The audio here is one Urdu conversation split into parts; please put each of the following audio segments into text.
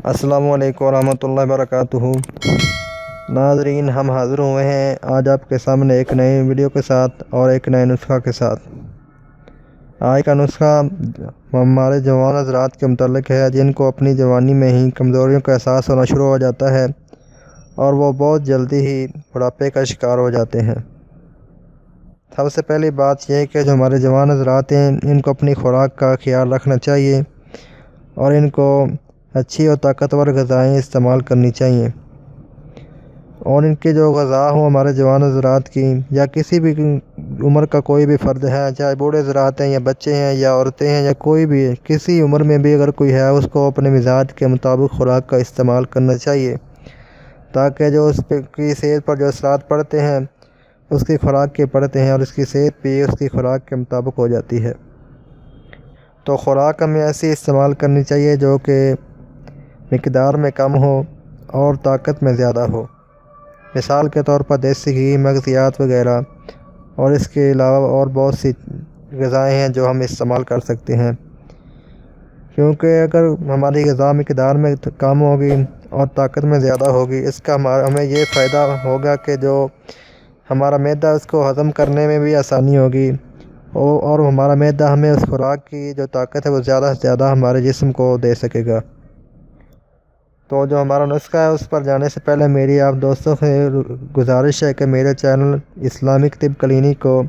السلام علیکم ورحمۃ اللہ وبرکاتہ۔ ناظرین، ہم حاضر ہوئے ہیں آج آپ کے سامنے ایک نئی ویڈیو کے ساتھ اور ایک نئے نسخہ کے ساتھ۔ آج کا نسخہ ہمارے جوان حضرات کے متعلق ہے جن کو اپنی جوانی میں ہی کمزوریوں کا احساس ہونا شروع ہو جاتا ہے اور وہ بہت جلدی ہی بڑھاپے کا شکار ہو جاتے ہیں۔ سب سے پہلی بات یہ ہے کہ جو ہمارے جوان حضرات ہیں ان کو اپنی خوراک کا خیال رکھنا چاہیے اور ان کو اچھی اور طاقتور غذائیں استعمال کرنی چاہیے، اور ان کی جو غذا ہو ہمارے جوان حضرات کی یا کسی بھی عمر کا کوئی بھی فرد ہے، چاہے بوڑھے حضرات ہیں یا بچے ہیں یا عورتیں ہیں یا کوئی بھی، کسی عمر میں بھی اگر کوئی ہے اس کو اپنے مزاج کے مطابق خوراک کا استعمال کرنا چاہیے تاکہ جو اس کی صحت پر جو اثرات پڑتے ہیں اس کی خوراک کے پڑتے ہیں اور اس کی صحت بھی اس کی خوراک کے مطابق ہو جاتی ہے۔ تو خوراک ہمیں ایسی استعمال کرنی چاہیے جو کہ مقدار میں کم ہو اور طاقت میں زیادہ ہو۔ مثال کے طور پر دیسی گھی، مغزیات وغیرہ، اور اس کے علاوہ اور بہت سی غذائیں ہیں جو ہم استعمال کر سکتے ہیں، کیونکہ اگر ہماری غذا مقدار میں کم ہوگی اور طاقت میں زیادہ ہوگی اس کا ہمیں یہ فائدہ ہوگا کہ جو ہمارا معدہ اس کو ہضم کرنے میں بھی آسانی ہوگی اور ہمارا معدہ ہمیں اس خوراک کی جو طاقت ہے وہ زیادہ سے زیادہ ہمارے جسم کو دے سکے گا۔ تو جو ہمارا نسخہ ہے اس پر جانے سے پہلے میری آپ دوستوں سے گزارش ہے کہ میرے چینل اسلامک طب کلینک کو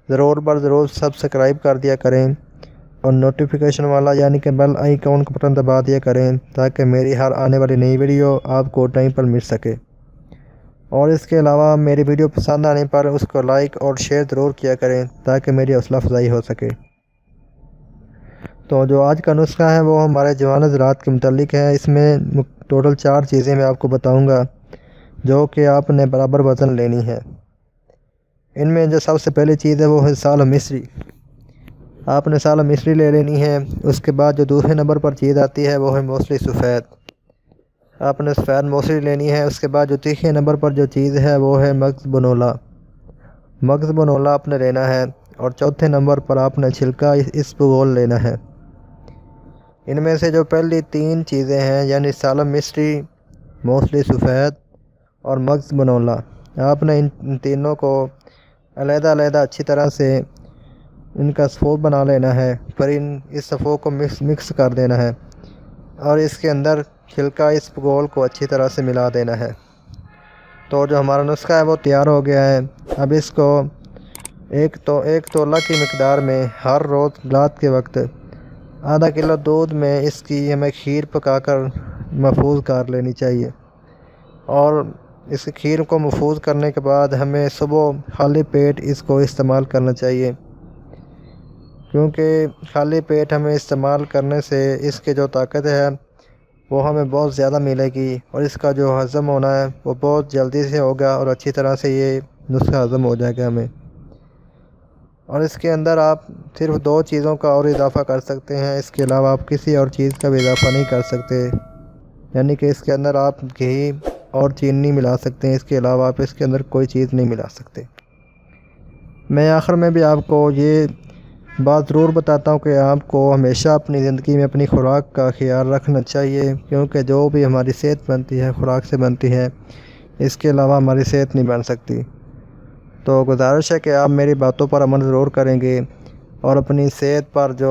ضرور سبسکرائب کر دیا کریں اور نوٹیفیکیشن والا یعنی کہ بیل آئیکن کا بٹن دبا دیا کریں تاکہ میری ہر آنے والی نئی ویڈیو آپ کو ٹائم پر مل سکے، اور اس کے علاوہ میری ویڈیو پسند آنے پر اس کو لائک اور شیئر ضرور کیا کریں تاکہ میری حوصلہ افزائی ہو سکے۔ تو جو آج کا نسخہ ہے وہ ہمارے جوان حضرات کے متعلق ہے۔ اس میں ٹوٹل 4 چیزیں میں آپ کو بتاؤں گا جو کہ آپ نے برابر وزن لینی ہے۔ ان میں جو سب سے پہلی چیز ہے وہ ہے سالم مصری۔ آپ نے سالم مصری لے لینی ہے۔ اس کے بعد جو دوسرے نمبر پر چیز آتی ہے وہ ہے موصلی سفید۔ آپ نے سفید موصلی لینی ہے۔ اس کے بعد جو تیسرے نمبر پر جو چیز ہے وہ ہے مغز بنولا۔ مغز بنولا آپ نے لینا ہے، اور چوتھے نمبر پر آپ نے چھلکا اسبغول لینا ہے۔ ان میں سے جو پہلی 3 چیزیں ہیں یعنی سالم مصری، موصلی سفید اور مغز بنولا، آپ نے ان تینوں کو علیحدہ علیحدہ اچھی طرح سے ان کا صفوف بنا لینا ہے، پھر اس صفوف کو مکس کر دینا ہے اور اس کے اندر چھلکا اسبغول کو اچھی طرح سے ملا دینا ہے۔ تو جو ہمارا نسخہ ہے وہ تیار ہو گیا ہے۔ اب اس کو ایک تولہ کی مقدار میں ہر روز رات کے وقت ½ کلو دودھ میں اس کی ہمیں کھیر پکا کر محفوظ کر لینی چاہیے، اور اس کھیر کو محفوظ کرنے کے بعد ہمیں صبح خالی پیٹ اس کو استعمال کرنا چاہیے، کیونکہ خالی پیٹ ہمیں استعمال کرنے سے اس کی جو طاقت ہے وہ ہمیں بہت زیادہ ملے گی اور اس کا جو ہضم ہونا ہے وہ بہت جلدی سے ہوگا اور اچھی طرح سے یہ نسخہ ہضم ہو جائے گا ہمیں۔ اور اس کے اندر آپ صرف 2 چیزوں کا اور اضافہ کر سکتے ہیں، اس کے علاوہ آپ کسی اور چیز کا بھی اضافہ نہیں کر سکتے، یعنی کہ اس کے اندر آپ گھی اور چینی ملا سکتے ہیں، اس کے علاوہ آپ اس کے اندر کوئی چیز نہیں ملا سکتے۔ میں آخر میں بھی آپ کو یہ بات ضرور بتاتا ہوں کہ آپ کو ہمیشہ اپنی زندگی میں اپنی خوراک کا خیال رکھنا چاہیے، کیونکہ جو بھی ہماری صحت بنتی ہے خوراک سے بنتی ہے، اس کے علاوہ ہماری صحت نہیں بن سکتی۔ تو گزارش ہے کہ آپ میری باتوں پر عمل ضرور کریں گے اور اپنی صحت پر جو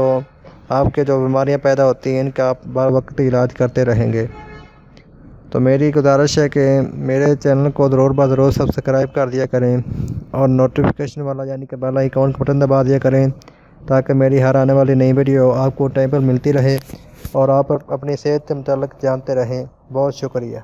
آپ کے جو بیماریاں پیدا ہوتی ہیں ان کا آپ بر وقت علاج کرتے رہیں گے۔ تو میری گزارش ہے کہ میرے چینل کو ضرور سبسکرائب کر دیا کریں اور نوٹیفیکیشن والا یعنی کہ بیل آئیکن کا بٹن دبا دیا کریں تاکہ میری ہر آنے والی نئی ویڈیو آپ کو ٹائم پر ملتی رہے اور آپ اپنی صحت کے متعلق جانتے رہیں۔ بہت شکریہ۔